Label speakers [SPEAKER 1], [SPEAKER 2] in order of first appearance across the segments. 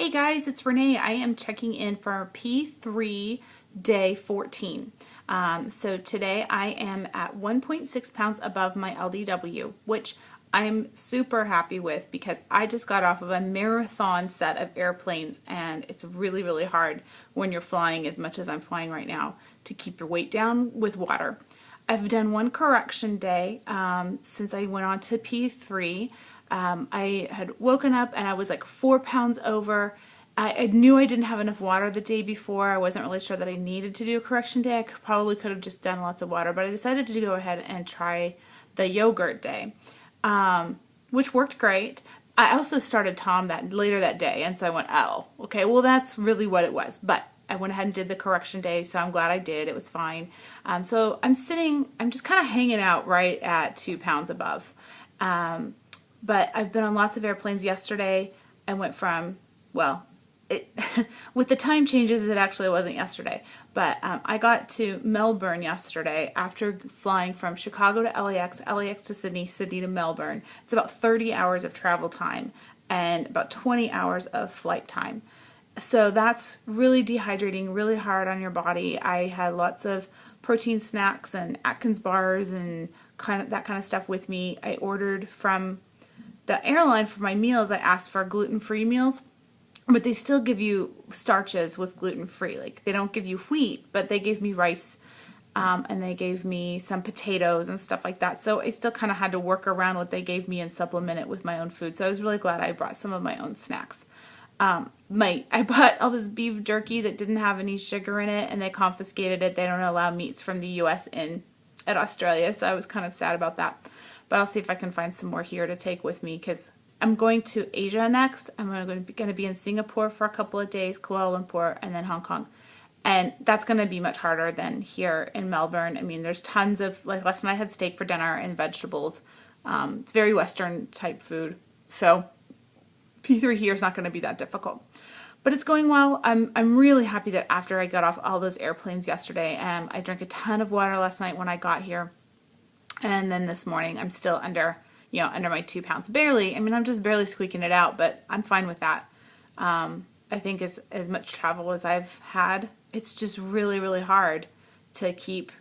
[SPEAKER 1] Hey guys, it's Renee. I am checking in for P3 day 14. So today I am at 1.6 pounds above my LDW, which I'm super happy with because I just got off of a marathon set of airplanes, and it's really, really hard when you're flying as much as I'm flying right now to keep your weight down with water. I've done one correction day since I went on to P3. I had woken up and I was like 4 pounds over. I knew I didn't have enough water the day before. I wasn't really sure that I needed to do a correction day. I probably could have just done lots of water, but I decided to go ahead and try the yogurt day, which worked great. I also started Tom later that day, and so I went, oh, okay, well that's really what it was. But I went ahead and did the correction day, so I'm glad I did. It was fine. So I'm just kind of hanging out right at 2 pounds above. But I've been on lots of airplanes yesterday. I went from, well, with the time changes, it actually wasn't yesterday. But I got to Melbourne yesterday after flying from Chicago to LAX, LAX to Sydney, Sydney to Melbourne. It's about 30 hours of travel time and about 20 hours of flight time. So that's really dehydrating, really hard on your body. I had lots of protein snacks and Atkins bars and that kind of stuff with me. I ordered from the airline for my meals. I asked for gluten-free meals, but they still give you starches with gluten-free. Like, they don't give you wheat, but they gave me rice, and they gave me some potatoes and stuff like that. So I still kind of had to work around what they gave me and supplement it with my own food. So I was really glad I brought some of my own snacks. I bought all this beef jerky that didn't have any sugar in it, and they confiscated it. They don't allow meats from the US in at Australia, so I was kind of sad about that. But I'll see if I can find some more here to take with me, because I'm going to Asia next. I'm going to be in Singapore for a couple of days, Kuala Lumpur, and then Hong Kong. And that's going to be much harder than here in Melbourne. I mean, there's tons of, like last night I had steak for dinner and vegetables. It's very Western type food. So P3 here is not going to be that difficult. But it's going well. I'm really happy that after I got off all those airplanes yesterday, I drank a ton of water last night when I got here. And then this morning I'm still under my 2 pounds. Barely. I mean, I'm just barely squeaking it out, but I'm fine with that. I think as much travel as I've had, it's just really, really hard to keep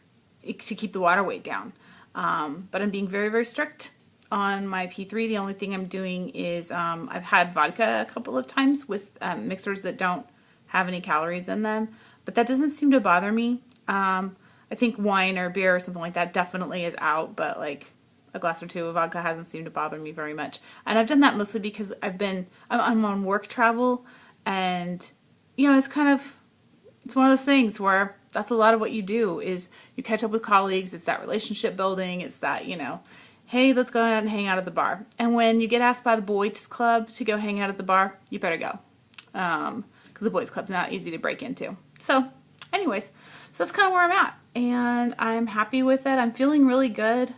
[SPEAKER 1] the water weight down. But I'm being very, very strict on my P3. The only thing I'm doing is I've had vodka a couple of times with mixers that don't have any calories in them, but that doesn't seem to bother me. I think wine or beer or something like that definitely is out, but like a glass or two of vodka hasn't seemed to bother me very much. And I've done that mostly because I'm on work travel, and it's one of those things where that's a lot of what you do is you catch up with colleagues. It's that relationship building. It's that, hey, let's go out and hang out at the bar. And when you get asked by the boys club to go hang out at the bar, you better go. Because the boys club's not easy to break into. So anyways, so that's kind of where I'm at. And I'm happy with it. I'm feeling really good.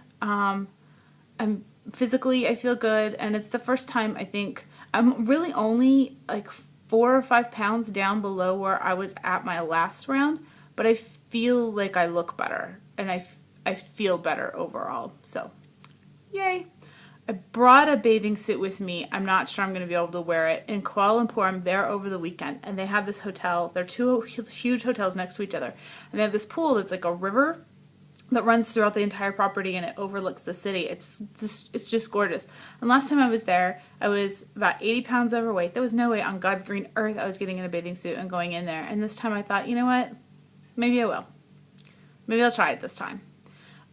[SPEAKER 1] Physically, I feel good. And it's the first time, I think, I'm really only like 4 or 5 pounds down below where I was at my last round. But I feel like I look better. And I feel better overall. So yay. I brought a bathing suit with me. I'm not sure I'm going to be able to wear it. In Kuala Lumpur, I'm there over the weekend, and they have this hotel. They're two huge hotels next to each other. And they have this pool that's like a river that runs throughout the entire property, and it overlooks the city. It's just gorgeous. And last time I was there, I was about 80 pounds overweight. There was no way on God's green earth I was getting in a bathing suit and going in there. And this time I thought, you know what? Maybe I will. Maybe I'll try it this time.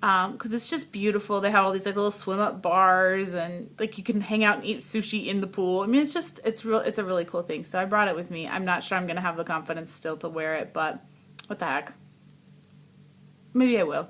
[SPEAKER 1] Because it's just beautiful. They have all these like little swim up bars, and like you can hang out and eat sushi in the pool. I mean, it's a really cool thing. So I brought it with me. I'm not sure I'm gonna have the confidence still to wear it, but what the heck? Maybe I will.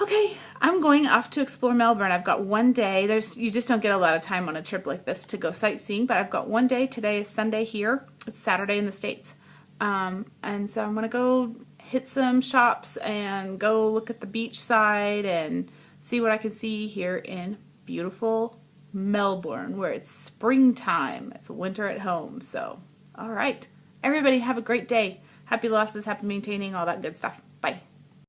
[SPEAKER 1] Okay, I'm going off to explore Melbourne. I've got one day. You just don't get a lot of time on a trip like this to go sightseeing, but I've got one day. Today is Sunday here. It's Saturday in the States. And so I'm gonna go hit some shops and go look at the beach side and see what I can see here in beautiful Melbourne, where it's springtime. It's winter at home. So, all right. Everybody have a great day. Happy losses, happy maintaining, all that good stuff.